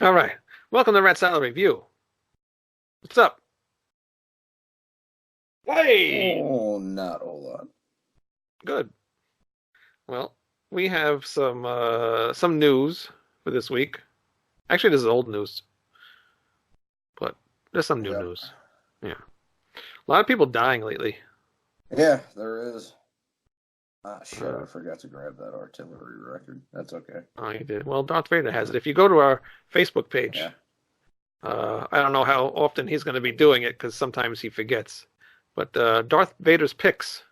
All right. Welcome to Red Salad Review. What's up? Hey! Oh, not a whole lot. Good. Well, we have some news for this week. Actually, this is old news, but there's some new Yep. news. Yeah. A lot of people dying lately. Yeah, there is. Ah, shit, Uh, I forgot to grab that artillery record. That's okay. oh, you did. Well, Darth Vader has it. If you go to our Facebook page, Yeah. I don't know how often he's going to be doing it because sometimes he forgets. But Darth Vader's picks.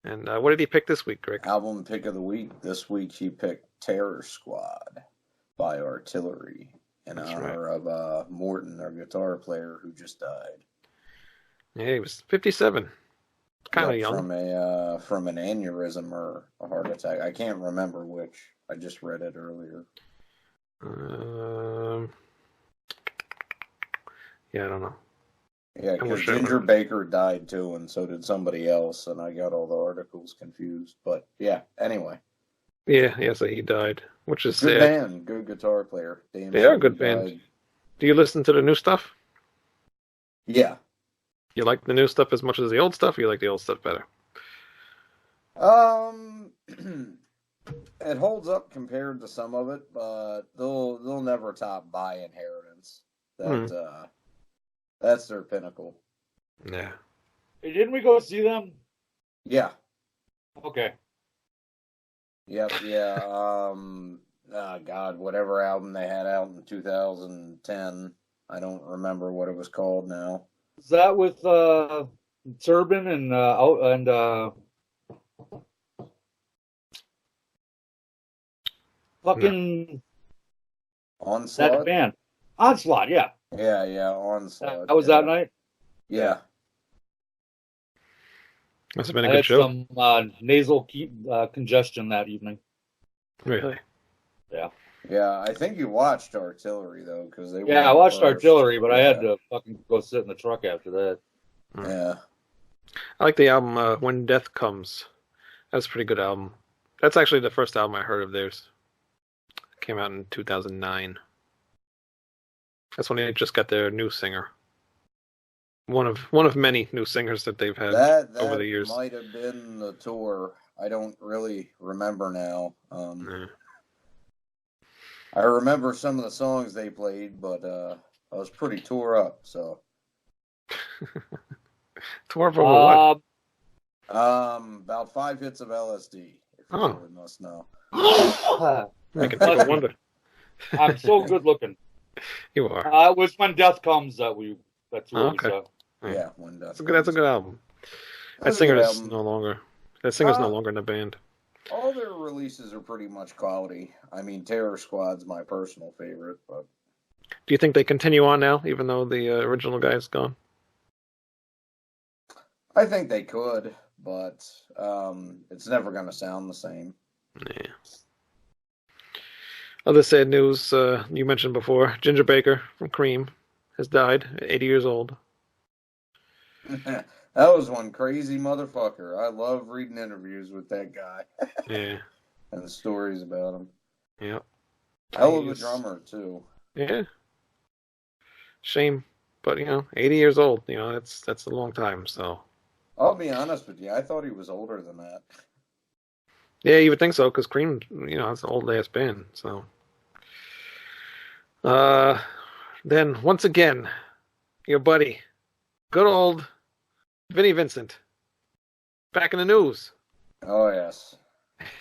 And what did he pick this week, Greg? Album pick of the week. This week he picked Terror Squad by Artillery in That's honor of Morton, their guitar player who just died. Yeah, he was 57. Kind of Yep, young. from an aneurysm or a heart attack. I can't remember which. I just read it earlier. Um, yeah, I don't know. Yeah, I because wish I Ginger remembered. Baker died too, and so did somebody else, and I got all the articles confused. But yeah, anyway. Yeah, so he died, which is Good sad. band, good guitar player. Damn They are a shame he good band. died. Do you listen to the new stuff? Yeah. You like the new stuff as much as the old stuff, or you like the old stuff better? Um, it holds up compared to some of it, but they'll never top By Inheritance. Hmm. That's their pinnacle. Yeah. Hey, didn't we go see them? Yeah. Okay. Yep. Yeah. God, whatever album they had out in 2010, I don't remember what it was called now. Is that with Turbin and fucking that Onslaught. band? Onslaught, yeah. Yeah, Onslaught. That was that night. Yeah. Must have been a I good had show. some nasal congestion that evening. Really? Yeah. Yeah, I think you watched Artillery though, because they were Yeah, I the watched first. Artillery, but I had Yeah. to fucking go sit in the truck after that. Yeah. I like the album When Death Comes. That's a pretty good album. That's actually the first album I heard of theirs. It came out in 2009. That's when they just got their new singer. One of many new singers that they've had That over the years. might have been the tour. I don't really remember now. Yeah. I remember some of the songs they played, but I was pretty tore up. So, Tour for what? about 5 hits of LSD. If you Oh. really must know. Making people wonder. I'm so good looking. You are. It was When Death Comes that tour. Okay. Yeah, when That's a good album. That That's a singer good is album. no longer. That singer's no Uh, longer in the band. All their releases are pretty much quality. I mean, Terror Squad's my personal favorite, but Do you think they continue on now, even though the original guy is gone? I think they could, but it's never going to sound the same. Yeah. Other sad news you mentioned before: Ginger Baker from Cream has died at 80 years old. That was one crazy motherfucker. I love reading interviews with that guy Yeah. and the stories about him. Yeah. Hell of a He's- drummer, too. Yeah. Shame, but 80 years old. That's a long time. So I'll be honest with you, I thought he was older than that. yeah, you would think so, because Cream, it's an old ass band. So then once again, your buddy, good old Vinnie Vincent, back in the news. Oh, yes.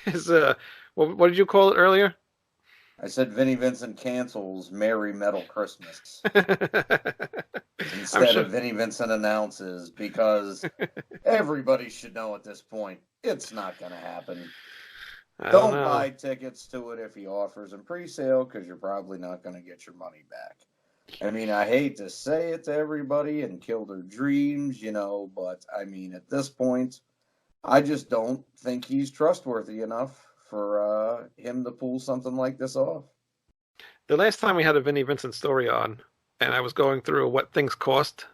His what did you call it earlier? I said Vinnie Vincent cancels Merry Metal Christmas instead sure- of Vinnie Vincent announces, because everybody should know at this point it's not going to happen. I Don't know. buy tickets to it if he offers them pre-sale, because you're probably not going to get your money back. I mean, I hate to say it to everybody and kill their dreams, but I mean, at this point, I just don't think he's trustworthy enough for him to pull something like this off. The last time we had a Vinnie Vincent story on, and I was going through what things cost,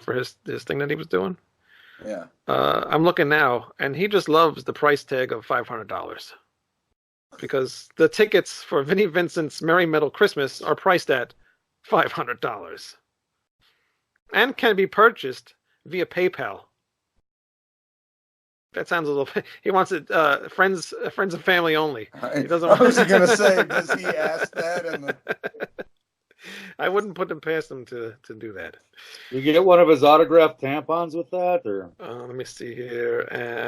for his thing that he was doing. Yeah. I'm looking now, and he just loves the price tag of $500. because the tickets for Vinnie Vincent's Merry Metal Christmas are priced at $500 and can be purchased via PayPal. That sounds a little. He wants it friends and family only. He doesn't. I was going to say, does he ask that? And I wouldn't put him past him to do that. You get one of his autographed tampons with that, or Let me see here.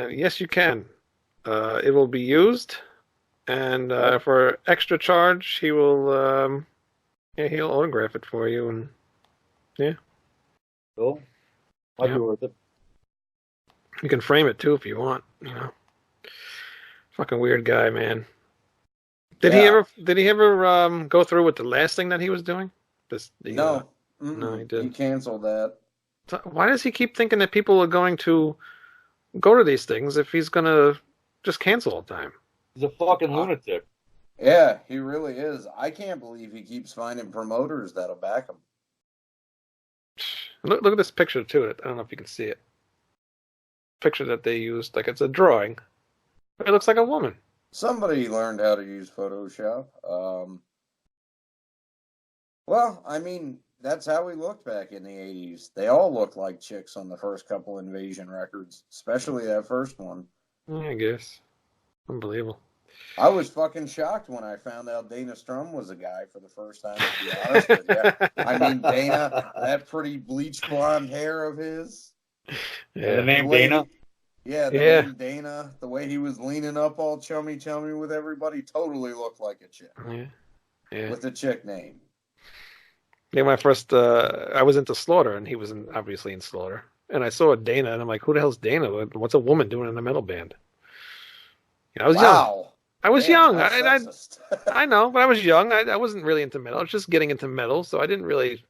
Yes, you can. It will be used, and for extra charge, he will. He'll autograph it for you, and yeah. cool. Might be worth it. You can frame it too if you want. You know, fucking weird guy, man. Did he ever go through with the last thing that he was doing? No, no, he he didn't. canceled that. So why does he keep thinking that people are going to go to these things if he's gonna just cancel all the time? He's a fucking lunatic. Yeah, he really is. I can't believe he keeps finding promoters that'll back him. Look at this picture too. I don't know if you can see it. Picture that they used, like it's a drawing, but it looks like a woman. Somebody learned how to use Photoshop. Well, I mean, that's how we looked back in the 80s. They all looked like chicks on the first couple Invasion records, especially that first one. I guess. Unbelievable. I was fucking shocked when I found out Dana Strum was a guy for the first time, to be honest with you. I mean, Dana, that pretty bleached blonde hair of his. Yeah. The name Dana? Name Dana. The way he was leaning up all chummy with everybody totally looked like a chick. Yeah. With a chick name. Yeah, my first, I was into Slaughter, and he was obviously in Slaughter. And I saw Dana, and I'm like, who the hell's Dana? What's a woman doing in a metal band? I was young. I was young. I know, but I was young. I wasn't really into metal. I was just getting into metal, so I didn't really,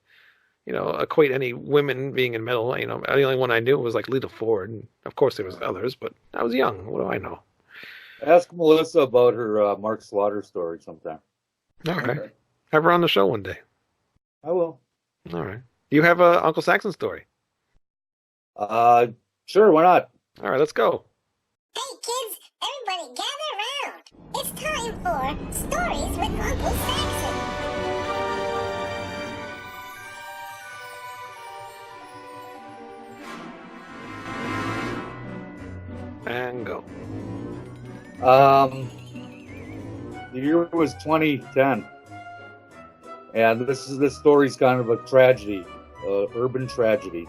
equate any women being in metal. The only one I knew was like Lita Ford, and of course there was others, but I was young. What do I know? Ask Melissa about her Mark Slaughter story sometime. All right. Okay. Have her on the show one day. I will. All right. You have a Uncle Saxon story? Sure, why not? All right, let's go. Hey kids, everybody gather around. It's time for Stories with Uncle Saxon. And go. The year was 2010. And this story's kind of a tragedy, urban tragedy.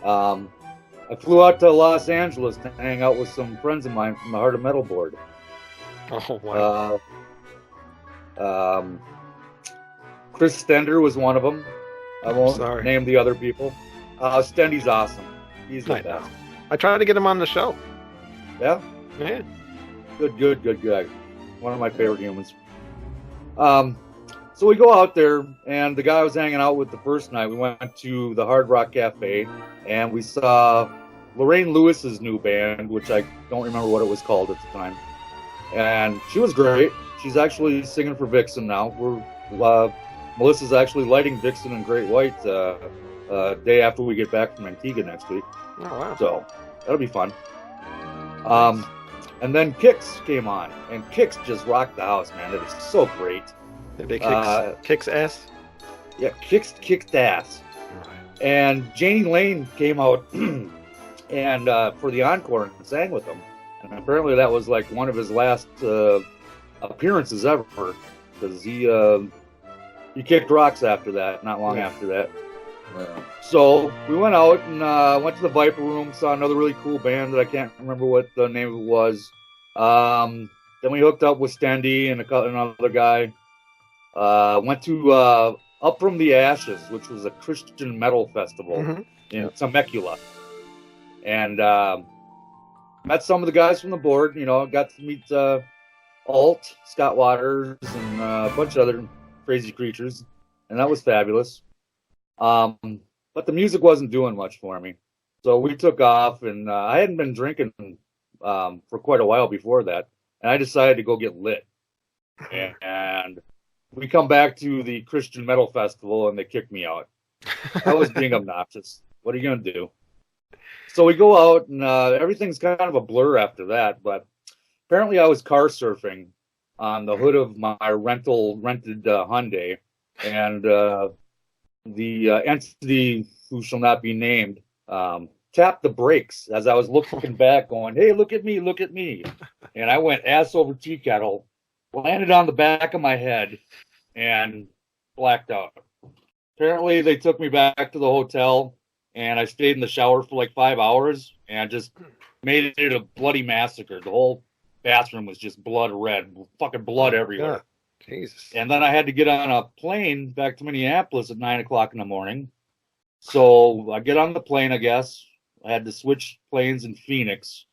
I flew out to Los Angeles to hang out with some friends of mine from the Heart of Metal board. Oh, wow. Chris Stender was one of them. I won't name the other people. Stendy's awesome. He's the best. I tried to get him on the show. Yeah? Yeah. Good guy. One of my favorite humans. So we go out there, and the guy I was hanging out with the first night, we went to the Hard Rock Cafe, and we saw Lorraine Lewis's new band, which I don't remember what it was called at the time. And she was great. She's actually singing for Vixen now. Melissa's actually lighting Vixen and Great White day after we get back from Antigua next week. Oh, wow. So that'll be fun. And then Kix came on, and Kix just rocked the house, man. It was so great. Did they Kix ass? Yeah, Kix kicked ass. Right. And Janie Lane came out and for the encore and sang with them. And apparently that was like one of his last appearances ever, because he kicked rocks after that, not long after that. Yeah. So we went out and went to the Viper Room, saw another really cool band that I can't remember what the name of it was. Then we hooked up with Stendy and another guy. Went to Up From the Ashes, which was a Christian metal festival in Temecula. And met some of the guys from the board. Got to meet Alt, Scott Waters, and a bunch of other crazy creatures. And that was fabulous. But the music wasn't doing much for me. So we took off, and I hadn't been drinking for quite a while before that. And I decided to go get lit. And we come back to the Christian Metal Festival, and they kick me out. I was being obnoxious. What are you going to do? So we go out, and everything's kind of a blur after that. But apparently I was car surfing on the hood of my rented Hyundai, and the entity who shall not be named tapped the brakes as I was looking back, going, "Hey, look at me, look at me!" And I went ass over tea kettle, landed on the back of my head, and blacked out. Apparently, they took me back to the hotel, and I stayed in the shower for like 5 hours, and just made it a bloody massacre. The whole bathroom was just blood red, fucking blood everywhere. God. Jesus. And then I had to get on a plane back to Minneapolis at 9 o'clock in the morning. So I get on the plane, I guess. I had to switch planes in Phoenix.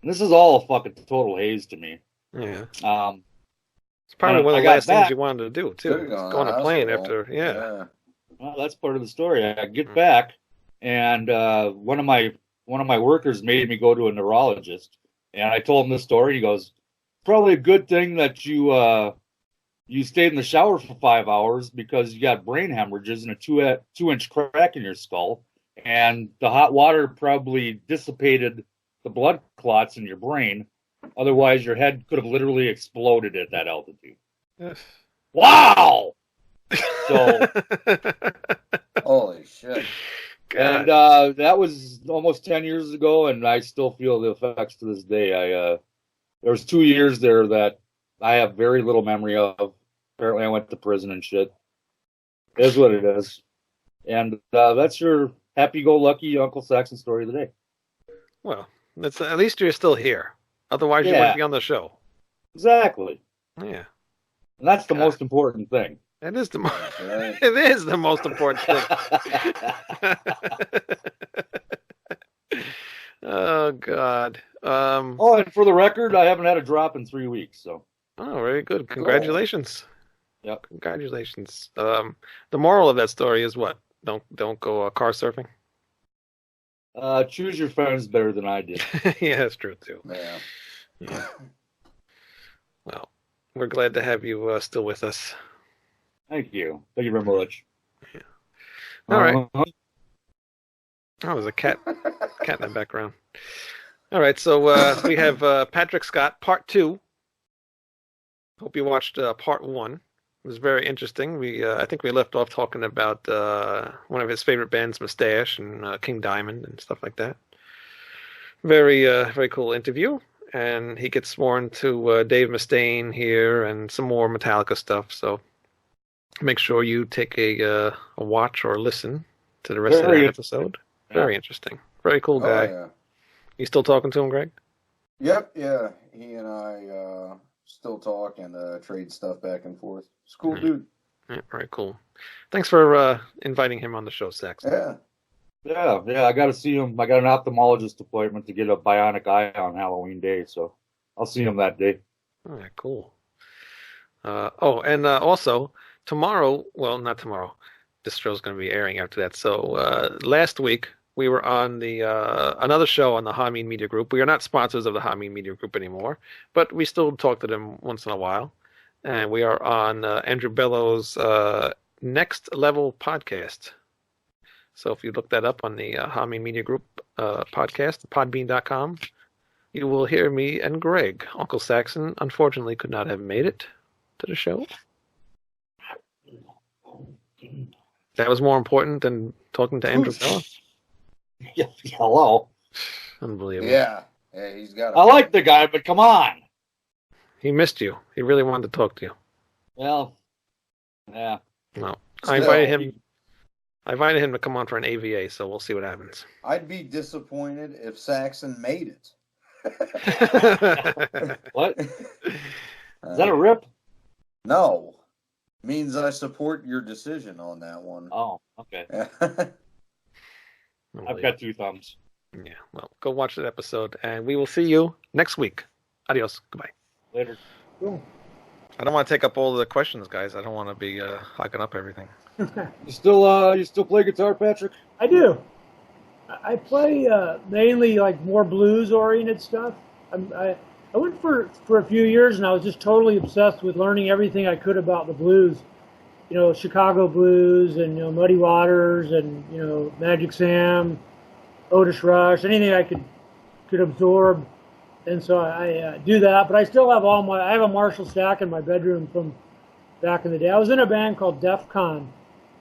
And this is all a fucking total haze to me. Yeah. It's probably one of the last things you wanted to do, too. Go on a plane after, yeah. Well, that's part of the story. I get back, and one of my workers made me go to a neurologist. And I told him this story. He goes, "Probably a good thing that you stayed in the shower for 5 hours because you got brain hemorrhages and a 2-inch crack in your skull, and the hot water probably dissipated the blood clots in your brain. Otherwise, your head could have literally exploded at that altitude." Wow! So, holy shit. God. And that was almost 10 years ago, and I still feel the effects to this day. There was 2 years there that I have very little memory of. Apparently, I went to prison and shit. It is what it is. And that's your happy-go-lucky Uncle Saxon story of the day. Well, that's, at least you're still here. Otherwise, you wouldn't be on the show. Exactly. Yeah. And that's the most important thing. It is the it is the most important thing. Oh, God. And for the record, I haven't had a drop in 3 weeks. So. Oh, very good. Congratulations. Cool. Yep. Congratulations. The moral of that story is what? Don't go car surfing? Choose your friends better than I did. Yeah, that's true, too. Yeah. Well, we're glad to have you still with us. Thank you. Thank you very much. Yeah. All right. Oh, there's a cat in the background. All right, so we have Patrick Scott, Part 2. Hope you watched Part 1. It was very interesting. I think we left off talking about one of his favorite bands, Mustache, and King Diamond and stuff like that. Very, very cool interview. And he gets sworn to Dave Mustaine here and some more Metallica stuff, so make sure you take a watch or listen to the rest of that episode. Yeah. Very interesting. Very cool guy. Yeah. You still talking to him, Greg? Yep, yeah. He and I still talk and trade stuff back and forth. It's a cool dude. Yeah, very cool. Thanks for inviting him on the show, Saxon. Yeah, I got to see him. I got an ophthalmologist appointment to get a bionic eye on Halloween day, so I'll see him that day. All right, cool. And also, tomorrow, well, not tomorrow. This show's going to be airing after that. So last week, we were on the another show on the Hameen Media Group. We are not sponsors of the Hameen Media Group anymore, but we still talk to them once in a while. And we are on Andrew Bellows' Next Level podcast. So if you look that up on the Hameen Media Group podcast, podbean.com, you will hear me and Greg. Uncle Saxon, unfortunately, could not have made it to the show. That was more important than talking to Andrew Bellows. Yeah, hello. Unbelievable. Yeah, he's got. I like the guy, but come on. He missed you. He really wanted to talk to you. Well, yeah. No, I invited him to come on for an AVA, so we'll see what happens. I'd be disappointed if Saxon made it. What? Is that a rip? No. Means I support your decision on that one. Oh, okay. I've got 2 thumbs. Yeah, well, go watch that episode, and we will see you next week. Adios. Goodbye. Later. Cool. I don't want to take up all the questions, guys. I don't want to be hogging up everything. You still play guitar, Patrick? I do. I play mainly like more blues-oriented stuff. I went for a few years, and I was just totally obsessed with learning everything I could about the blues. You know, Chicago blues and Muddy Waters and Magic Sam, Otis Rush, anything I could absorb. And so I do that, but I still have I have a Marshall stack in my bedroom from back in the day. I was in a band called Def Con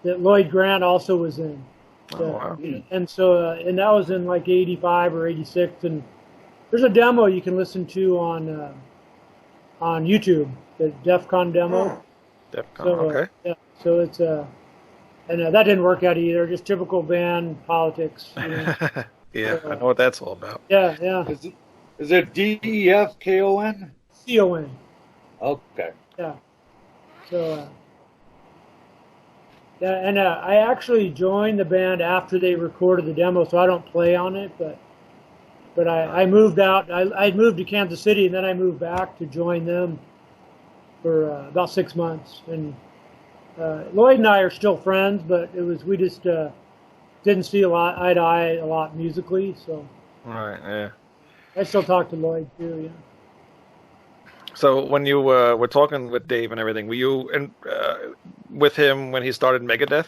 that Lloyd Grant also was in. Wow. And so, and that was in like 85 or 86. And there's a demo you can listen to on YouTube, the Def Con demo. Defcon, So, okay. yeah, so it's, and that didn't work out either, just typical band politics. You know? Yeah, I know what that's all about. Yeah, yeah. Is it DEFKON? CON. Okay. Yeah. So, yeah, and I actually joined the band after they recorded the demo, so I don't play on it. But I moved out. I moved to Kansas City, and then I moved back to join them for about 6 months. And Lloyd and I are still friends, but we just didn't see eye to eye a lot musically. So Right, yeah. I still talk to Lloyd too. Yeah. So when you were talking with Dave and everything, were you with him when he started Megadeth?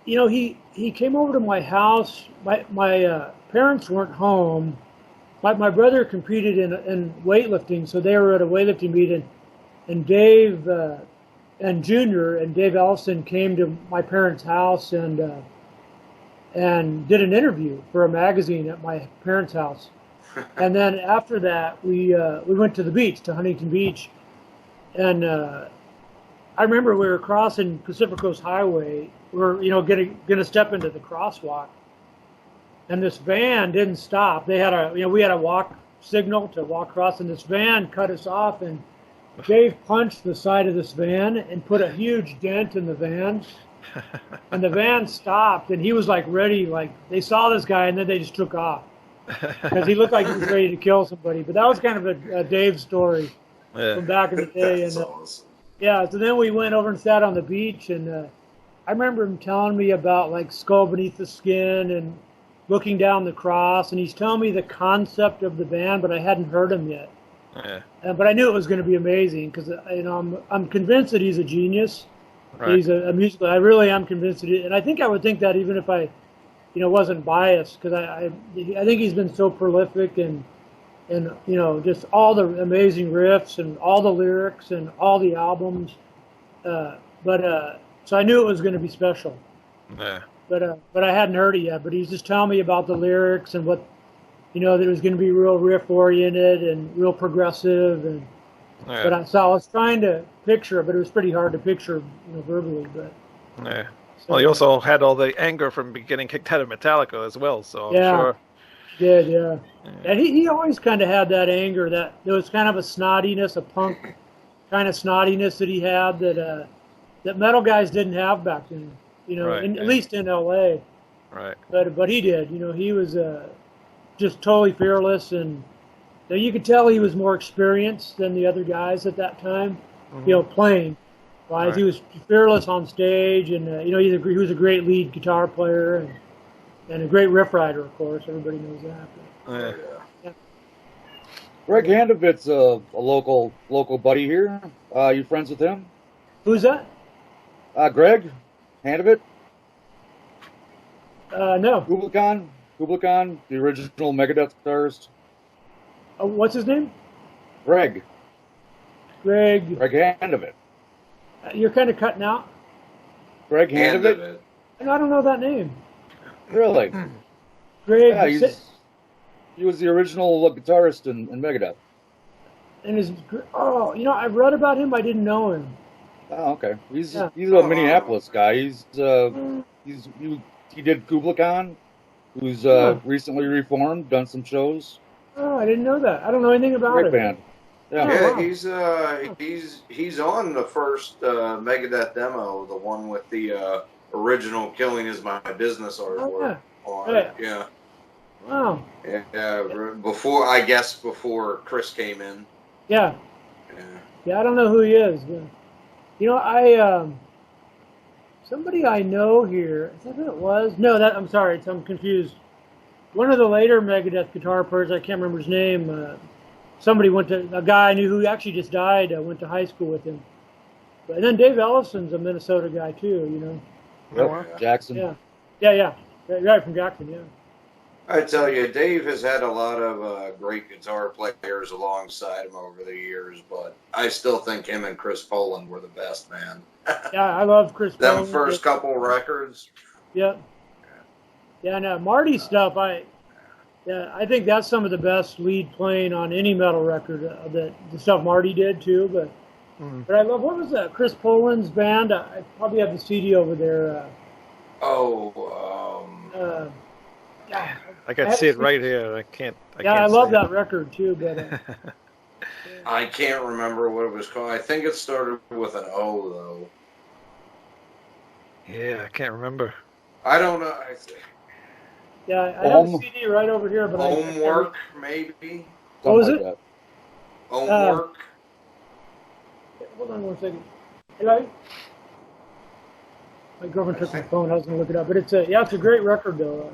You know, he came over to my house. My parents weren't home. My brother competed in weightlifting, so they were at a weightlifting meeting, and Dave and Junior and Dave Ellison came to my parents' house and did an interview for a magazine at my parents' house. And then after that, we went to the beach, to Huntington Beach, and I remember we were crossing Pacific Coast Highway. We were, gonna step into the crosswalk, and this van didn't stop. They had we had a walk signal to walk across, and this van cut us off, and Dave punched the side of this van and put a huge dent in the van. And the van stopped, and he was like ready, like they saw this guy, and then they just took off because he looked like he was ready to kill somebody. But that was kind of a Dave story from back in the day. That's And awesome. yeah, so then we went over and sat on the beach, and I remember him telling me about like Skull Beneath the Skin and Looking Down the Cross, and he's telling me the concept of the band, but I hadn't heard him yet. Yeah. But I knew it was going to be amazing because I'm convinced that he's a genius. Right. He's a musical. I really am convinced that and I think I would think that even if I, wasn't biased, because I think he's been so prolific and just all the amazing riffs and all the lyrics and all the albums. So I knew it was going to be special. Yeah. But I hadn't heard it yet. But he's just telling me about the lyrics and what, that it was going to be real riff oriented and real progressive and. Yeah. So I was trying to picture it, but it was pretty hard to picture, verbally. But Yeah. Well, he also had all the anger from getting kicked out of Metallica as well, so I'm sure. did, yeah. And he always kind of had that anger, that there was kind of a snottiness, a punk kind of snottiness that he had that metal guys didn't have back then, Right, at least in L.A. Right. But he did, he was just totally fearless, and you could tell he was more experienced than the other guys at that time, playing. Wise. Right. He was fearless on stage, and he was a great lead guitar player and a great riff writer, of course. Everybody knows that. Yeah. Yeah. Greg Handovit's a local buddy here. You friends with him? Who's that? Greg Handovit? No. Kublakon, the original Megadeth guitarist. What's his name? Greg Handovit. You're kind of cutting out. Greg Hand of Handovit? it. I don't know that name. Really? Greg. Yeah, he was the original guitarist in Megadeth. And I've read about him. I didn't know him. Oh, okay. He's Yeah. a Minneapolis guy. He did Kublakon, who's recently reformed, done some shows. Oh, I didn't know that. I don't know anything about Great it. band. Yeah. Yeah, wow. he's on the first Megadeth demo, the one with the original "Killing Is My Business" artwork on it. Yeah, Wow. yeah. Before Chris came in. Yeah. Yeah. I don't know who he is. But, somebody I know here. Is that who it was? No, I'm sorry. I'm confused. One of the later Megadeth guitar players, I can't remember his name. A guy I knew who actually just died. I went to high school with him. And then Dave Ellison's a Minnesota guy too. Yep. Jackson. Yeah. Right from Jackson. Yeah. I tell you, Dave has had a lot of great guitar players alongside him over the years, but I still think him and Chris Poland were the best, man. Yeah, I love Chris Them Poland. first couple records. Yeah. Yeah, no, Marty's stuff, I think that's some of the best lead playing on any metal record. The stuff Marty did too, but I love, what was that? Chris Poland's band. I probably have the CD over there. I can see it right here. I can't I love say it. that record too, but I can't remember what it was called. I think it started with an O, though. Yeah, I can't remember. I don't know. yeah, I have the CD right over here, but Homework, maybe? What was it? That. Homework? Hold on 1 second. Hello? My girlfriend took my phone. I was going to look it up, but it's a great record though.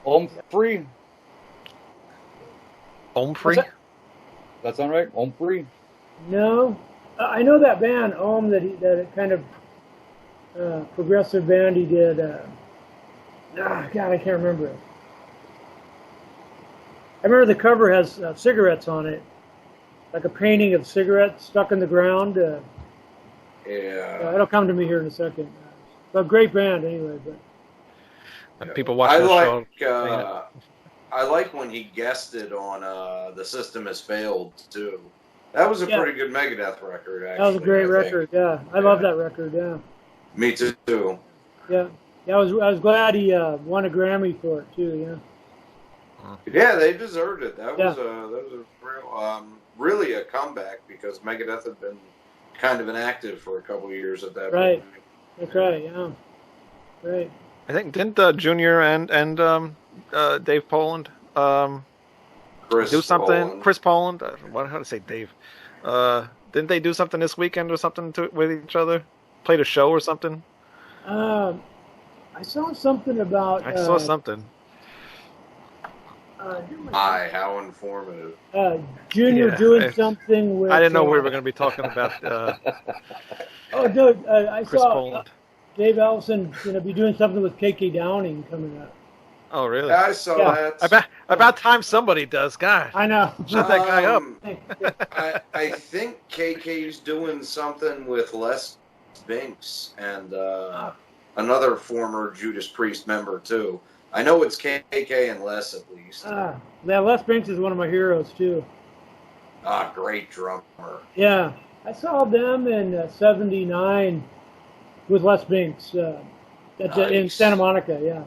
Home Free. Home Free? That sound right? Home Free. No, I know that band Ohm that kind of progressive band he did. God, I can't remember it. I remember the cover has cigarettes on it, like a painting of cigarettes stuck in the ground. Yeah. It'll come to me here in a second. But great band anyway. And people watching the show. I like when he guested on The System Has Failed, too. That was a pretty good Megadeth record, actually. That was a great record, yeah. I love that record, yeah. Me too. Yeah. I was glad he won a Grammy for it, too, yeah. Yeah, they deserved it. That was a real, really a comeback because Megadeth had been kind of inactive for a couple of years at that point. That's right, yeah. Right. I think didn't Junior and Dave Poland do something? Poland. Chris Poland. How to say Dave? Didn't they do something this weekend or something with each other? Played a show or something? I saw something about. I saw something. How informative. Junior doing something with. I didn't know we were going to be talking about. Oh, dude, I Chris saw Poland. Dave Ellison going to be doing something with KK Downing coming up. Oh, really? I saw that. About time somebody does. God, I know. shut that guy up. I think KK's doing something with Les Binks and another former Judas Priest member, too. I know it's KK and Les, at least. Yeah, Les Binks is one of my heroes, too. Great drummer. Yeah, I saw them in '79 with Les Binks in Santa Monica, yeah.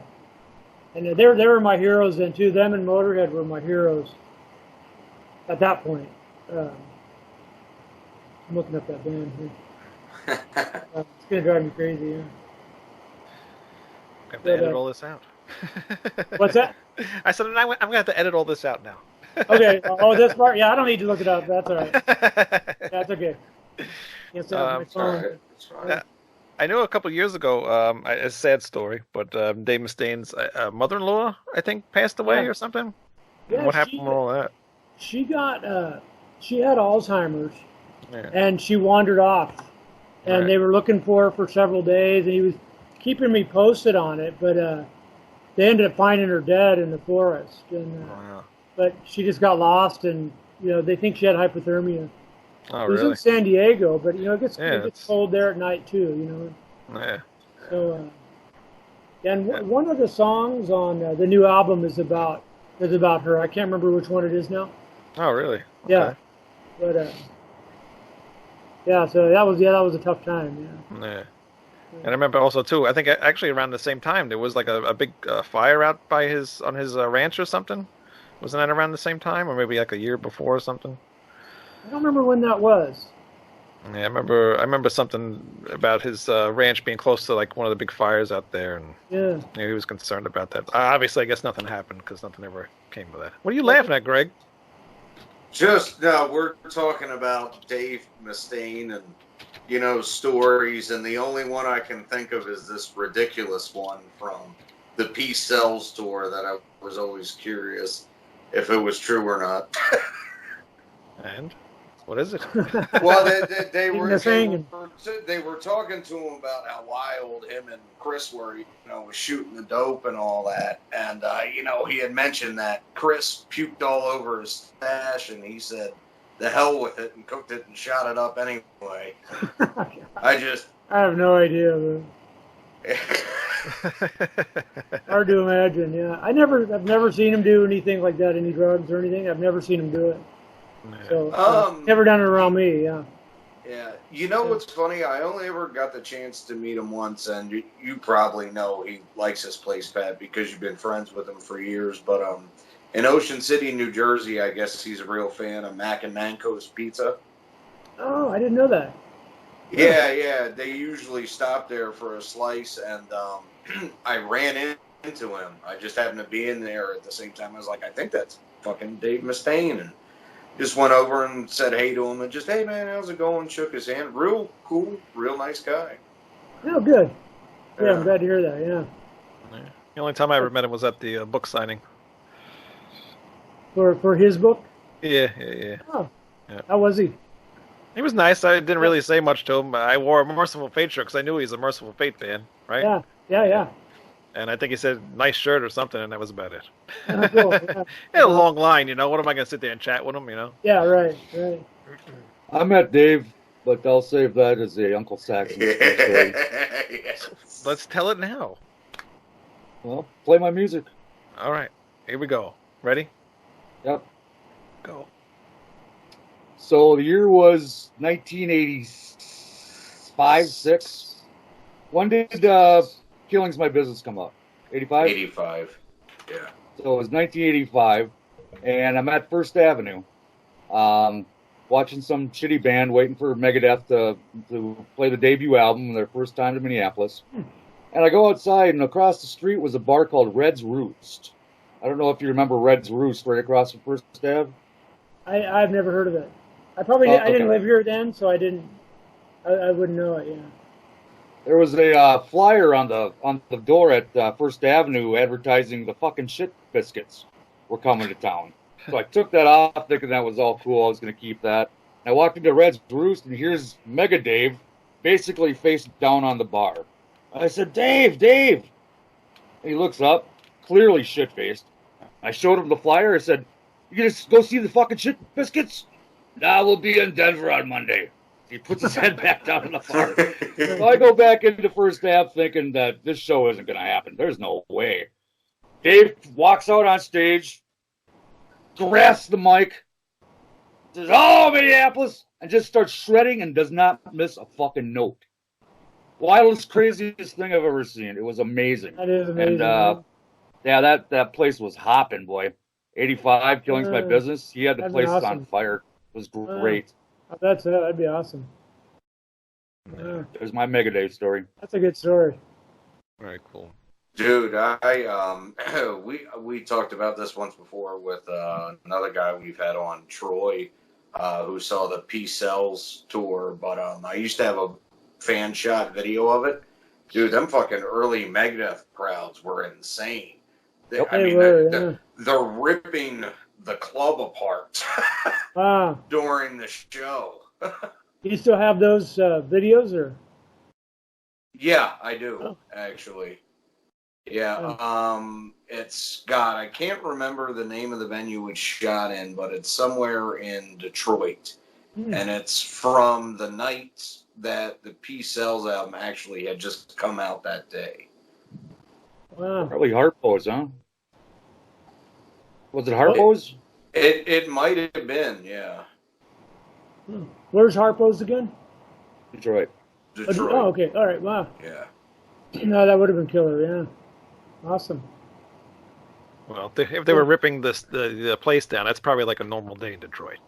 And they were my heroes then, too. Them and Motorhead were my heroes at that point. I'm looking up that band here. It's going to drive me crazy, yeah. I have to edit all this out. What's that? I said I'm going to have to edit all this out now. Okay. Oh, this part? Yeah, I don't need to look it up. That's all right. That's okay. It's on my phone. Right. I know a couple of years ago, a sad story, but Dave Mustaine's mother-in-law, I think, passed away or something. Yeah, what happened with all that? She got, she had Alzheimer's, and she wandered off, and they were looking for her for several days, and he was keeping me posted on it, but they ended up finding her dead in the forest, and but she just got lost, and they think she had hypothermia. Oh, it was really? in San Diego, but it gets cold there at night too. Yeah. So, and one of the songs on the new album is about her. I can't remember which one it is now. Oh, really? Okay. Yeah, but so that was a tough time. Yeah. And I remember also too. I think actually around the same time there was like a big fire out by on his ranch or something. Wasn't that around the same time, or maybe like a year before or something? I don't remember when that was. Yeah, I remember something about his ranch being close to like one of the big fires out there, and he was concerned about that. Obviously, I guess nothing happened because nothing ever came of that. What are you laughing at, Greg? We're talking about Dave Mustaine and stories, and the only one I can think of is this ridiculous one from the Peace Sells tour that I was always curious if it was true or not. And What is it? Well, they were Hanging. they were talking to him about how wild him and Chris were, was shooting the dope and all that, and he had mentioned that Chris puked all over his stash, and he said, "The hell with it," and cooked it and shot it up anyway. I have no idea. Hard to imagine. Yeah, I've never seen him do anything like that, any drugs or anything. I've never seen him do it. So never done it around me. Yeah. Yeah. You know what's funny? I only ever got the chance to meet him once, and you probably know he likes his place, Pat, because you've been friends with him for years. But in Ocean City, New Jersey, I guess he's a real fan of Mac and Manco's Pizza. Oh, I didn't know that. Yeah. They usually stop there for a slice, and I ran into him. I just happened to be in there at the same time. I was like, I think that's fucking Dave Mustaine, and just went over and said hey to him, and just, hey man, how's it going? Shook his hand. Real cool, real nice guy. Oh, good. Yeah, I'm glad to hear that. Yeah. The only time I ever met him was at the book signing. For his book. Yeah. Oh, yeah. How was he? He was nice. I didn't really say much to him. I wore a Merciful Fate shirt because I knew he's a Merciful Fate fan, right? Yeah. And I think he said nice shirt or something, and that was about it. Oh, cool. Yeah. He had a long line, What am I going to sit there and chat with him, Yeah, right. I met Dave, but I'll save that as a Uncle Saxon story. Yes. Let's tell it now. Well, play my music. All right, here we go. Ready? Yep. Go. So the year was 1985, 6. When did Killing's My Business come out? 85? 85. Yeah. So it was 1985, and I'm at First Avenue, watching some shitty band waiting for Megadeth to play the debut album, their first time to Minneapolis. And I go outside, and across the street was a bar called Red's Roost. I don't know if you remember Red's Roost right across from First Ave. I've never heard of it. I didn't live here then, so I wouldn't know it. Yeah. There was a flyer on the door at First Avenue advertising the fucking shit biscuits were coming to town. So I took that off, thinking that was all cool. I was going to keep that. I walked into Red's Roost, and here's Mega Dave, basically face down on the bar. I said, Dave! And he looks up, clearly shit-faced. I showed him the flyer. I said, you gonna go see the fucking shit biscuits? Nah, we'll be in Denver on Monday. He puts his head back down on the bar. So I go back into First Ave thinking that this show isn't going to happen. There's no way. Dave walks out on stage, grasps the mic, says, oh, Minneapolis, and just starts shredding and does not miss a fucking note. Wildest, craziest thing I've ever seen. It was amazing. That is amazing. And, that place was hopping, boy. 85, Killing's My Business. He had the place on fire. It was great. That'd be awesome. Yeah. There's my Mega Dave story. That's a good story. Very cool. Dude, we talked about this once before with another guy we've had on, Troy, who saw the P-Cells tour, but I used to have a fan shot video of it. Dude, them fucking early Megadeth crowds were insane. They're ripping the club apart during the show. Do you still have those videos, or? Yeah, I do, actually. Yeah, it's, God, I can't remember the name of the venue it's shot in, but it's somewhere in Detroit. And it's from the night that the P-Cells album actually had just come out that day. Wow. Probably Harpo's, huh? Was it Harpo's? It might have been, yeah. Where's Harpo's again? Detroit. Oh, okay. All right. Wow. Yeah. No, that would have been killer. Yeah. Awesome. Well, if they were ripping the place down, that's probably like a normal day in Detroit.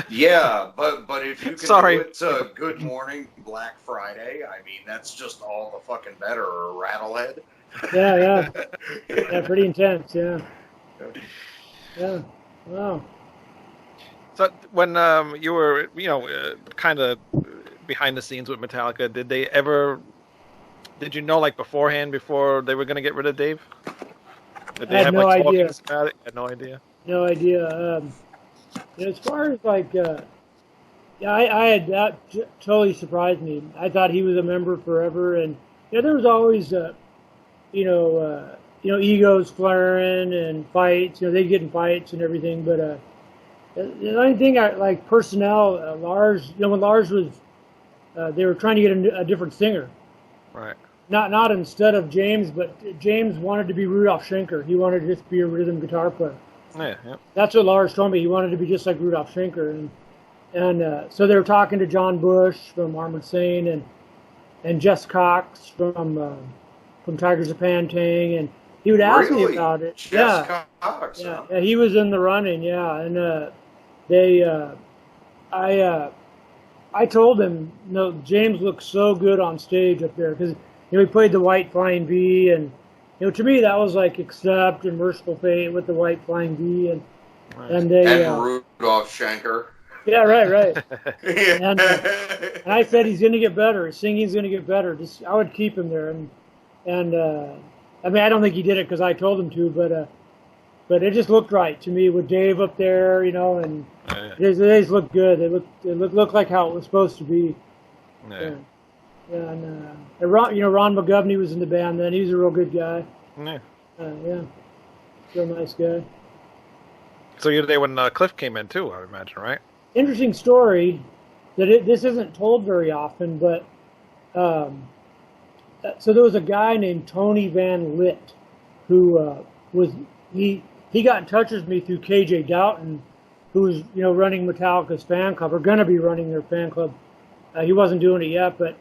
Yeah, but if you can do it to Good Morning Black Friday, I mean, that's just all the fucking better, or Rattlehead. Yeah, pretty intense, yeah. Wow. So when you were, kind of behind the scenes with Metallica, did you know, like, beforehand, before they were going to get rid of Dave? Did they I had no idea. About it? I had no idea. No idea. As far as like, yeah, I had that totally surprised me. I thought he was a member forever, and there was always, egos flaring and fights. They'd get in fights and everything. But the only thing I like personnel, Lars. When Lars was, they were trying to get a different singer. Right. Not instead of James, but James wanted to be Rudolf Schenker. He wanted to just be a rhythm guitar player. Yeah. That's what Lars told me. He wanted to be just like Rudolf Schenker, and so they were talking to John Bush from Armored Saint and Jess Cox from Tigers of Pantang, and he would ask me about it. Jess Yeah, Cox, yeah, huh? he was in the running. Yeah, and I told him, James looks so good on stage up there because he played the White Flying V, and to me that was like Accept and Merciful Fate with the White Flying V, and Rudolf Schenker. Yeah, right. And I said he's going to get better. His singing's going to get better. I would keep him there, and I mean I don't think he did it because I told him to, but it just looked right to me with Dave up there, and they just looked good. They looked like how it was supposed to be. Yeah. And Ron McGovney was in the band then. He was a real good guy. Yeah. Real nice guy. So you were there when Cliff came in too, I would imagine, right? Interesting story that this isn't told very often, but so there was a guy named Tony Van Litt who he got in touch with me through KJ Doughton, who was running Metallica's fan club, or going to be running their fan club. He wasn't doing it yet, but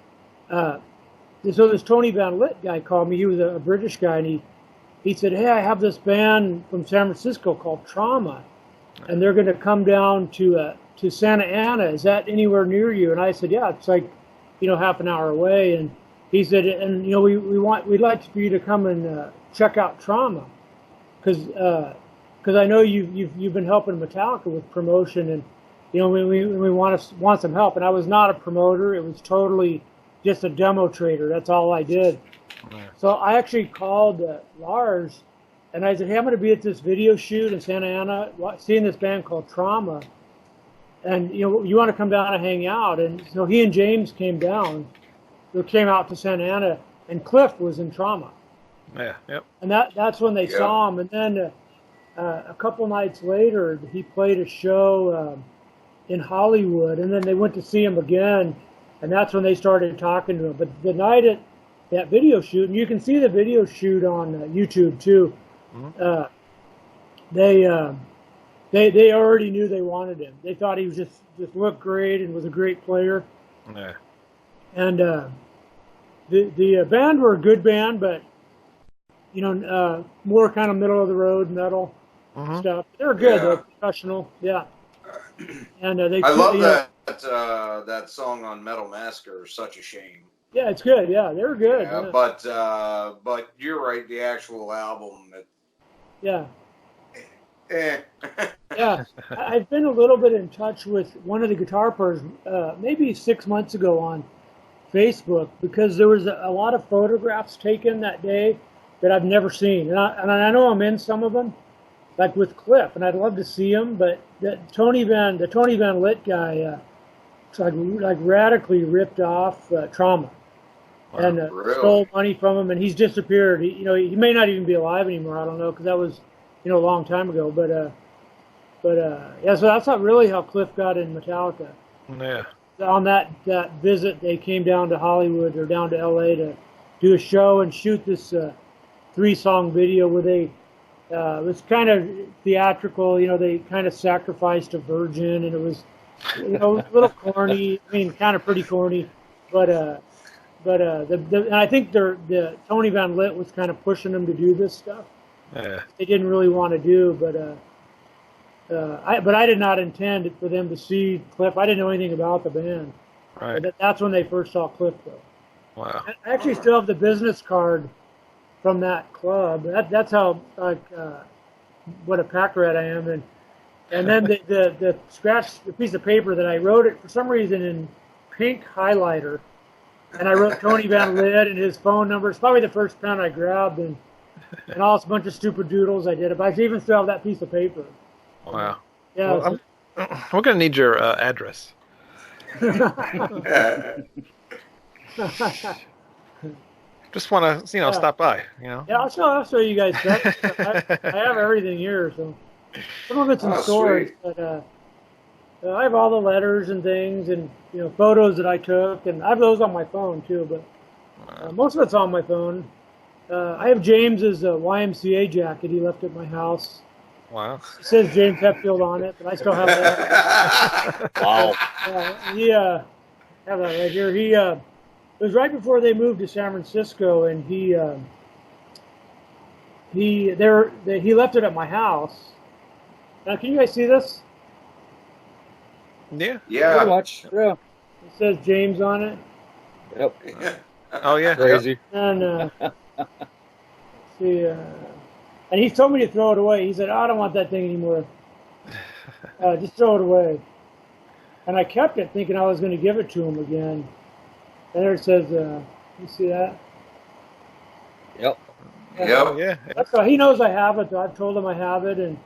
so this Tony Van Litt guy called me. He was a British guy, and he said, "Hey, I have this band from San Francisco called Trauma, and they're going to come down to Santa Ana. Is that anywhere near you?" And I said, "Yeah, it's like half an hour away." And he said, "And we'd like for you to come and check out Trauma, because I know you've been helping Metallica with promotion, and we want some help." And I was not a promoter; it was totally just a demo trader. That's all I did. Yeah. So I actually called Lars, and I said, "Hey, I'm going to be at this video shoot in Santa Ana, seeing this band called Trauma, and you want to come down and hang out?" And so he and James came down. They came out to Santa Ana, and Cliff was in Trauma. Yeah. Yep. And that's when they saw him. And then a couple nights later, he played a show in Hollywood, and then they went to see him again, and that's when they started talking to him. But the night at that video shoot, and you can see the video shoot on YouTube too. Mm-hmm. They already knew they wanted him. They thought he was just looked great and was a great player. Yeah. And the band were a good band, but more kind of middle of the road metal stuff. They're good. Yeah. They're professional. Yeah. And I love that song on Metal Massacre. Such a shame. Yeah, it's good. Yeah, they were good. Yeah, yeah. But you're right. The actual album. Yeah. Yeah. I've been a little bit in touch with one of the guitar players, maybe 6 months ago on Facebook, because there was a lot of photographs taken that day that I've never seen, and I know I'm in some of them, like with Cliff, and I'd love to see him, but the Tony Van Litt guy, like radically ripped off Trauma, and really? Stole money from him, and he's disappeared. He may not even be alive anymore. I don't know, because that was a long time ago. But yeah, so that's not really how Cliff got in Metallica. Yeah. On that visit, they came down to Hollywood or down to LA to do a show and shoot this 3-song video where they it was kind of theatrical. They kind of sacrificed a virgin, and it was it was a little corny. I mean, kind of pretty corny, but and I think the Tony Van Litt was kind of pushing them to do this stuff. Yeah. They didn't really want to do, but I did not intend for them to see Cliff. I didn't know anything about the band. Right. But that's when they first saw Cliff, though. Wow. I actually still have the business card from that club. That's how what a pack rat I am. And then the scratch, the piece of paper that I wrote it for some reason in pink highlighter, and I wrote Tony Van Litt and his phone number. It's probably the first pen I grabbed, and all this bunch of stupid doodles I did. But I even still have that piece of paper. Wow. Yeah. Well, We're gonna need your address. Just want to, stop by. Yeah, I'll show you guys that. I have everything here, so some of it's in storage, sweet. but I have all the letters and things, and photos that I took, and I have those on my phone too. But most of it's on my phone. I have James's YMCA jacket he left at my house. Wow. It says James Hetfield on it, but I still have that. Wow. Have that right here. It was right before they moved to San Francisco, and he left it at my house. Now, can you guys see this? Yeah. Yeah. Much. Yeah. It says James on it. Yep. Oh yeah. Crazy. And see, and he told me to throw it away. He said, "Oh, I don't want that thing anymore. Just throw it away." And I kept it, thinking I was going to give it to him again. And there it says, you see that? Yep. Oh, yeah. That's all. He knows I have it. I've told him I have it, and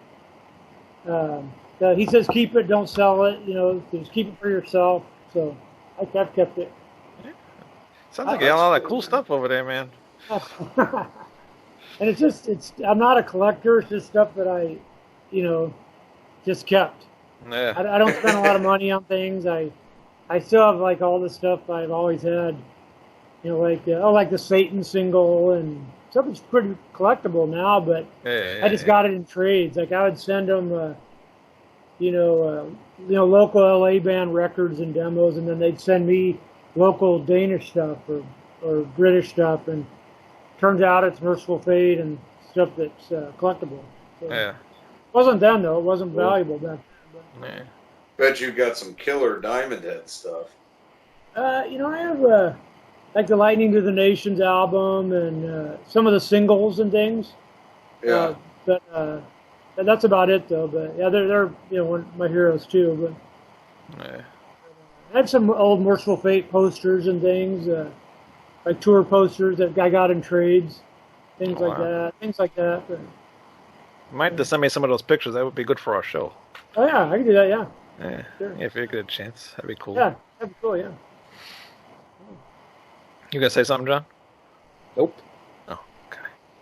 he says keep it, don't sell it. Just keep it for yourself. So I've kept it. Sounds like you got all that cool stuff over there, man. And I'm not a collector. It's just stuff that I, just kept. Yeah. I don't spend a lot of money on things. I still have like all the stuff I've always had. Like the Satan single and stuff is pretty collectible now. But I just got it in trades. Like I would send them, local LA band records and demos, and then they'd send me local Danish stuff or British stuff, and turns out it's Merciful Fate and stuff that's collectible. So Yeah. it wasn't then though. It wasn't valuable then. Yeah. Bet you got some killer Diamond Head stuff. I have like the Lightning to the Nations album and some of the singles and things. Yeah. But that's about it though. But yeah, they're one of my heroes too. But Yeah. I had some old Merciful Fate posters and things, like tour posters that I got in trades, things like that. But, Might have to send me some of those pictures. That would be good for our show. oh yeah, I can do that. Yeah. Yeah. Sure. Yeah, if you get a chance, that'd be cool. Yeah, that'd be cool. Yeah. You gonna say something, John? Nope. Oh, okay.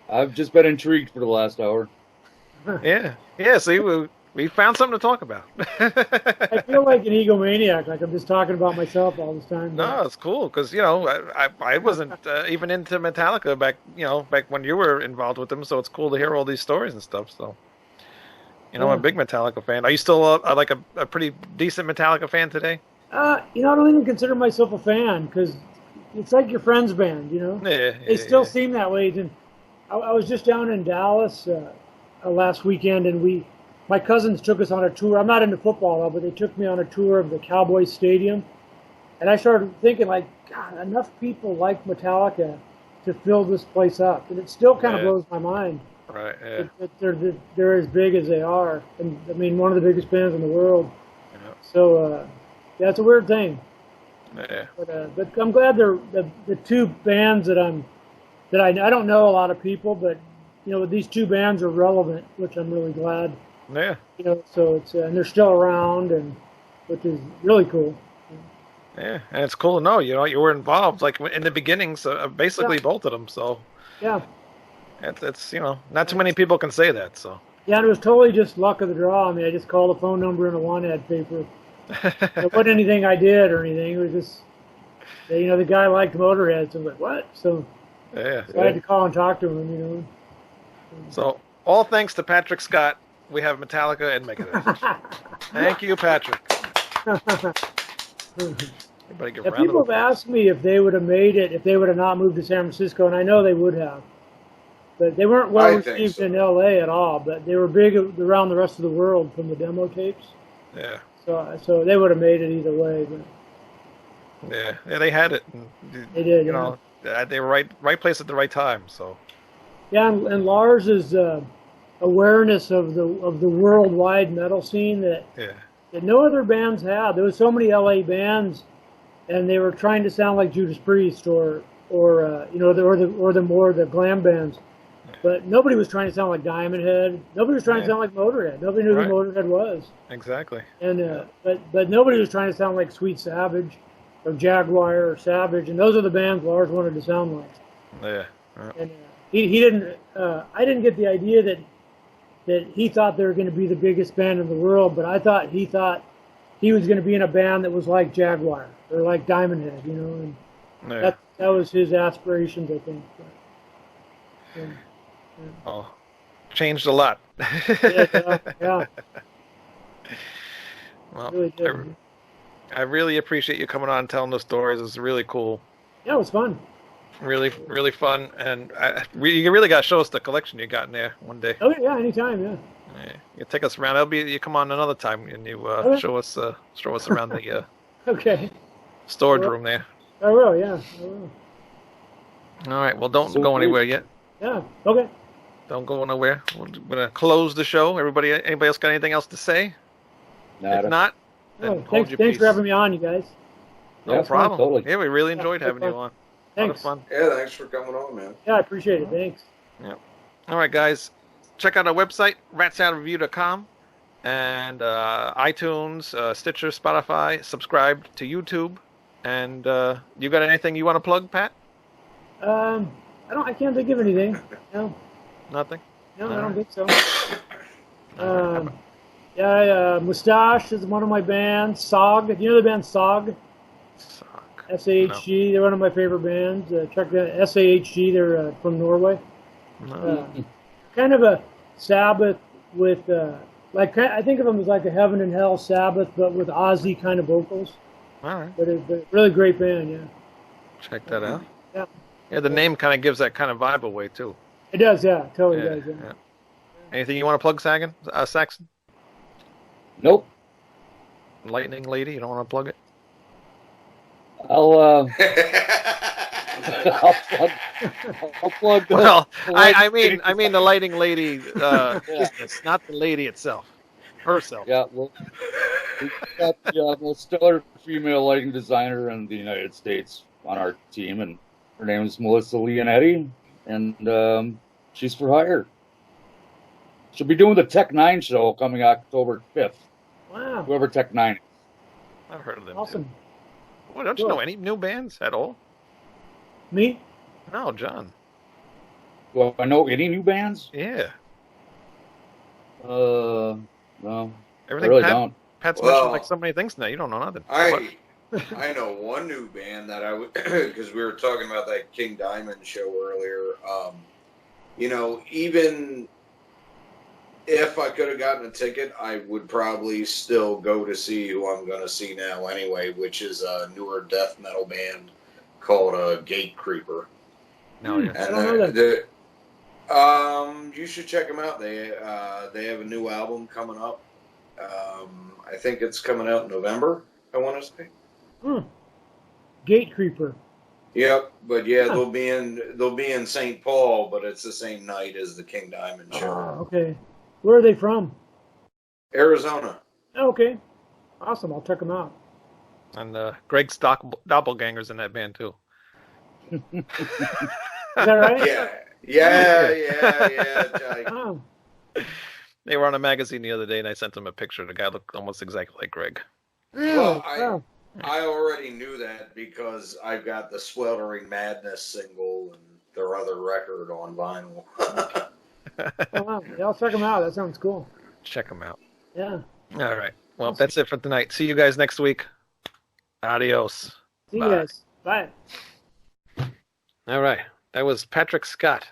I've just been intrigued for the last hour. Yeah. Yeah. See, we found something to talk about. I feel like an egomaniac, like I'm just talking about myself all this time. No, it's cool because I wasn't even into Metallica back when you were involved with them. So it's cool to hear all these stories and stuff. So I'm a big Metallica fan. Are you still like a pretty decent Metallica fan today? I don't even consider myself a fan because it's like your friend's band. Yeah. They still seem that way. And I was just down in Dallas last weekend, and my cousins took us on a tour. I'm not into football, though, but they took me on a tour of the Cowboys Stadium. And I started thinking, like, God, enough people like Metallica to fill this place up. And it still kind of blows my mind. Right, yeah. That they're as big as they are. And, I mean, one of the biggest bands in the world. Yeah. So, yeah, it's a weird thing. Yeah. But I'm glad they're the two bands that I don't know a lot of people, but, these two bands are relevant, which I'm really glad. Yeah. So it's and they're still around, and which is really cool. Yeah, and it's cool to know. You were involved like in the beginnings of basically both of them. So yeah, it's not too many people can say that. So yeah, and it was totally just luck of the draw. I mean, I just called a phone number in a one-ad paper. It wasn't anything I did or anything. It was just the guy liked Motorhead, so I was like, what? So yeah, I had to call and talk to him. So all thanks to Patrick Scott, we have Metallica and Megadeth. Thank you, Patrick. Everybody give a round people of have applause. asked me if they would have made it, if they would have not moved to San Francisco, and I know they would have. But they weren't well received in L.A. at all, but they were big around the rest of the world from the demo tapes. Yeah. So they would have made it either way. But Yeah, they had it. They did, they were right place at the right time. So. Yeah, and Lars's awareness of the worldwide metal scene that no other bands had. There was so many LA bands, and they were trying to sound like Judas Priest or the more glam bands. but nobody was trying to sound like Diamond Head. Nobody was trying to sound like Motorhead. Nobody knew Right. who Motorhead was. Exactly. And but nobody was trying to sound like Sweet Savage or Jaguar or Savage, and those are the bands Lars wanted to sound like. Yeah. And he didn't. I didn't get the idea that he thought they were going to be the biggest band in the world, but I thought he was going to be in a band that was like Jaguar or like Diamond Head, you know. And Yeah. that was his aspirations, I think. But, Oh, changed a lot. yeah. Well, Really did. I really appreciate you coming on and telling those stories. It's really cool. Yeah, it was fun. Really, really fun. And you really got to show us the collection you got in there one day. Oh yeah, anytime, yeah. Yeah, you take us around. You come on another time and you Okay. show us around the Okay. storage Well- room there. I will, yeah. I will. All right. Well, don't So go cool. anywhere yet. Yeah. Okay. Don't go nowhere. We're gonna close the show. Anybody else got anything else to say? If not, then Oh, hold thanks your thanks peace. for having me on, you guys. No Yeah, it's fun, problem. totally. Yeah, we really enjoyed having you on. Thanks. A lot of fun. Yeah, thanks for coming on, man. Yeah, I appreciate it. Thanks. All right, guys. Check out our website, ratsaladreview.com, and iTunes, Stitcher, Spotify. Subscribe to YouTube. And you got anything you want to plug, Pat? I can't think of anything. No, Nothing? no, I All don't right. think so. Mustache is one of my bands. SOG. Do you know the band SOG? Suck. SAHG. They're one of my favorite bands. Check that. SAHG. They're from Norway. No. Kind of a Sabbath with I think of them as like a Heaven and Hell Sabbath, but with Ozzy kind of vocals. All right. But it's a really great band. Yeah. Check that out. Yeah. Yeah, the name kind of gives that kind of vibe away, too. It does. Yeah. Totally Yeah, does. Yeah. yeah. Anything you want to plug, Saxon? Nope. Lightning Lady, you don't want to plug it? I'll plug the. Well, the I lighting mean the Lighting Lady business, not the lady itself. Herself. Yeah, well, we've got the most stellar female lighting designer in the United States on our team, and her name is Melissa Leonetti, and she's for hire. She'll be doing the Tech 9 show coming October 5th. Wow. Whoever Tech 9 is. I've heard of them. Awesome. Too. Well, don't you know any new bands at all? Me? No, John. Do I know any new bands? Yeah. No, Everything I really Pat, don't. Pat's Well- mentioned like so many things now. You don't know nothing. What? I know one new band that I would, because we were talking about that King Diamond show earlier. Even if I could have gotten a ticket, I would probably still go to see who I'm going to see now anyway, which is a newer death metal band called Gate Creeper. No, yeah. I don't know that. You should check them out. They have a new album coming up. I think it's coming out in November, I want to say. Gate Creeper. Yep, but yeah, they'll be in St. Paul, but it's the same night as the King Diamond show. Okay. Where are they from? Arizona. Oh, okay. Awesome. I'll check them out. And Greg's doppelganger's in that band too. Is that right? Yeah. Oh, They were on a magazine the other day, and I sent them a picture. The guy looked almost exactly like Greg. really? Well, Wow. I already knew that because I've got the Sweltering Madness single and their other record on vinyl. Oh, wow. Yeah, I'll check them out. That sounds cool. Check them out. Yeah. All right. Well, that's it for tonight. See you guys next week. Adios. See Bye. you guys. Bye. All right. That was Patrick Scott.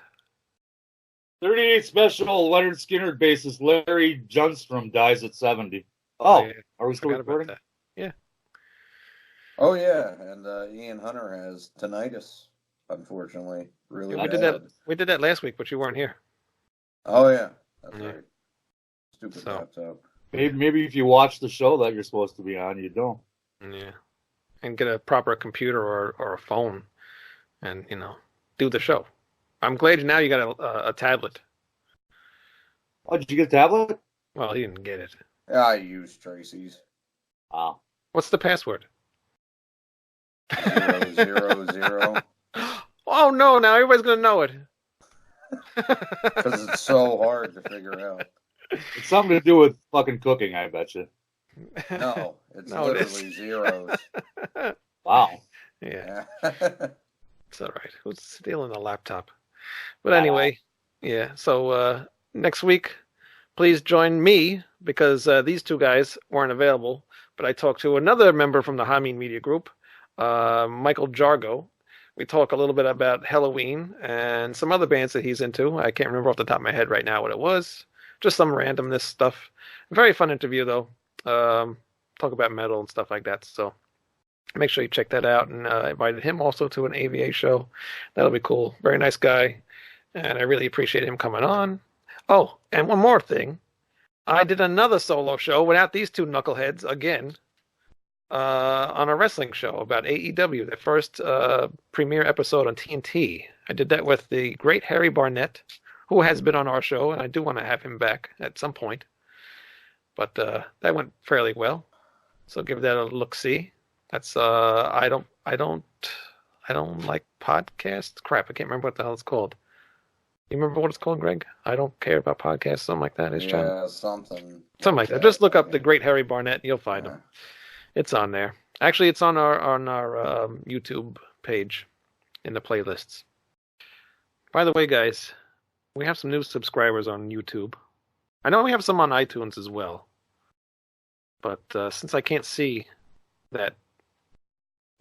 38 special Leonard Skinner bassist Larry Junstrom dies at 70. Oh, Yeah, are we still forgot about recording? that. Yeah. Oh yeah, and Ian Hunter has tinnitus, unfortunately. Really We bad. did that last week, but you weren't here. Oh yeah, that's Yeah. right. Stupid So. laptop. Maybe if you watch the show that you're supposed to be on, you don't. Yeah. And get a proper computer or a phone and, do the show. I'm glad now you got a tablet. Oh, did you get a tablet? Well, he didn't get it. I use Tracy's. Oh. What's the password? 000. Oh, no. Now everybody's going to know it. Because it's so hard to figure out. It's something to do with fucking cooking, I bet you. No, it's No, it is. literally zeros. Wow. Yeah, Yeah. it's all right. Who's stealing the laptop? But anyway, yeah. So next week, please join me because these two guys weren't available. But I talked to another member from the Hameen Media Group, Michael Jargo. We talk a little bit about Halloween and some other bands that he's into. I can't remember off the top of my head right now what it was. Just some randomness stuff. Very fun interview though. Talk about metal and stuff like that. So make sure you check that out. And I invited him also to an AVA show. That'll be cool. Very nice guy. And I really appreciate him coming on. Oh, and one more thing. I did another solo show without these two knuckleheads again on a wrestling show about AEW, the first premiere episode on TNT. I did that with the great Harry Barnett, who has been on our show, and I do want to have him back at some point. But that went fairly well, so give that a look-see. That's I don't like podcasts. Crap, I can't remember what the hell it's called. You remember what it's called, Greg? I don't care about podcasts, something like that. Is Yeah, something. something like that. Just look up the great Harry Barnett, and you'll find him. It's on there. Actually, it's on our YouTube page in the playlists. By the way, guys, we have some new subscribers on YouTube. I know we have some on iTunes as well, but since I can't see that,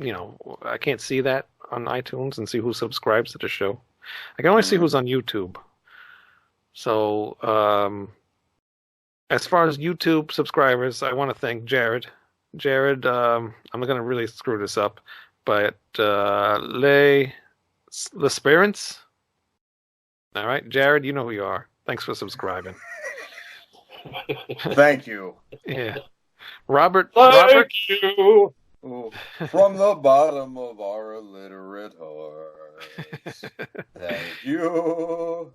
I can't see that on iTunes and see who subscribes to the show. I can only see who's on YouTube. So, as far as YouTube subscribers, I want to thank Jared. Jared, I'm going to really screw this up, but L'Espérance. All right, Jared, you know who you are. Thanks for subscribing. Thank you. Yeah. Robert. Thank you. Ooh, from the bottom of our illiterate hearts. Thank you.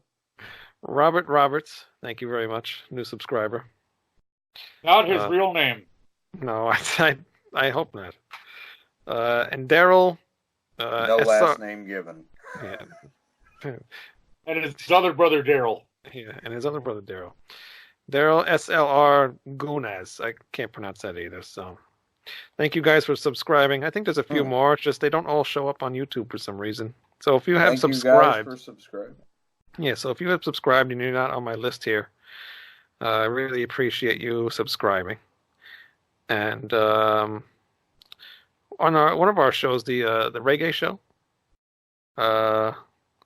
Robert Roberts. Thank you very much. New subscriber. Not his real name. No, I hope not. And Daryl. No last name given. Yeah. And his other brother, Daryl. Yeah, and his other brother, Daryl. Daryl SLR Gunaz. I can't pronounce that either, so thank you guys for subscribing. I think there's a few more. It's just they don't all show up on YouTube for some reason. So if you have subscribed, you guys for subscribing. Yeah, so if you have subscribed and you're not on my list here, I really appreciate you subscribing. And on one of our shows, the reggae show,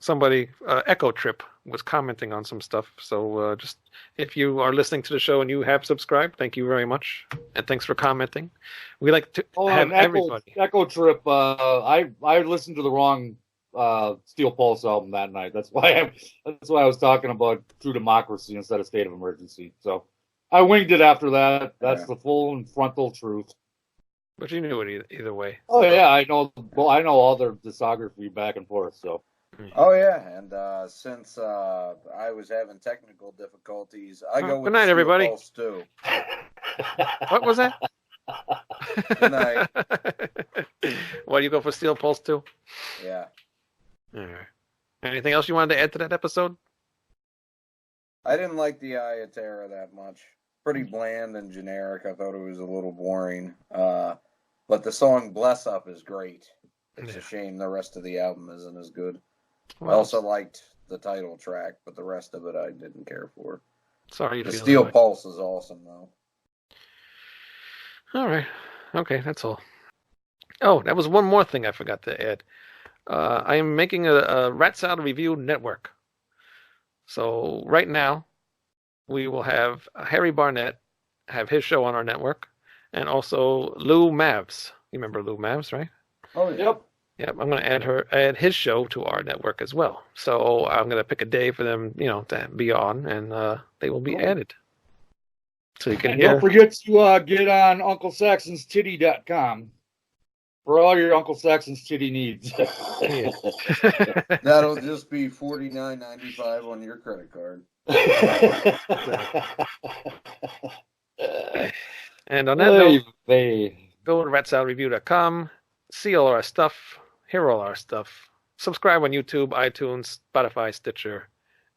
somebody Echo Trip was commenting on some stuff. So just if you are listening to the show and you have subscribed, thank you very much, and thanks for commenting. We like to have everybody. Echo Trip. I listened to the wrong Steel Pulse album that night. That's why I was talking about True Democracy instead of State of Emergency. So I winged it after that. That's the full and frontal truth. But you knew it either way. Oh yeah, I know. Well, I know all their discography back and forth. So. Oh yeah, and since I was having technical difficulties, I go with good night, Steel everybody. Pulse too. What was that? Good night. Well, you go for Steel Pulse too? Yeah. All right. Anything else you wanted to add to that episode? I didn't like the Eye of Terror that much. Pretty bland and generic. I thought it was a little boring. But the song Bless Up is great. It's a shame the rest of the album isn't as good. Well, I also liked the title track, but the rest of it I didn't care for. Sorry, the Steel Pulse is awesome, though. All right. Okay, that's all. Oh, that was one more thing I forgot to add. I am making a Rat Salad Review network. So right now, we will have Harry Barnett have his show on our network, and also Lou Mavs. You remember Lou Mavs, right? Oh, yep. Yep, I'm going to add his show to our network as well. So I'm going to pick a day for them, to be on, and they will be added. So you can hear. Don't forget to get on UncleSaxonsTitty.com for all your Uncle Saxon's titty needs. That'll just be $49.95 on your credit card. And on that note, go to ratsaladreview.com, see all our stuff, hear all our stuff, subscribe on YouTube, iTunes, Spotify, Stitcher,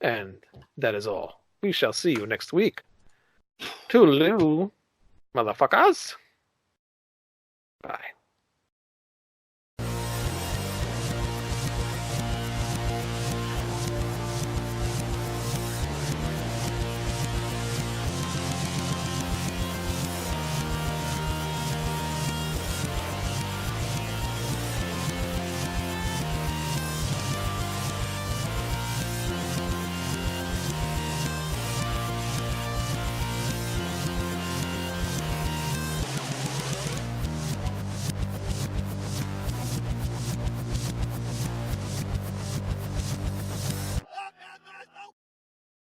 And that is all. We shall see you next week. Toodaloo, motherfuckers. Bye.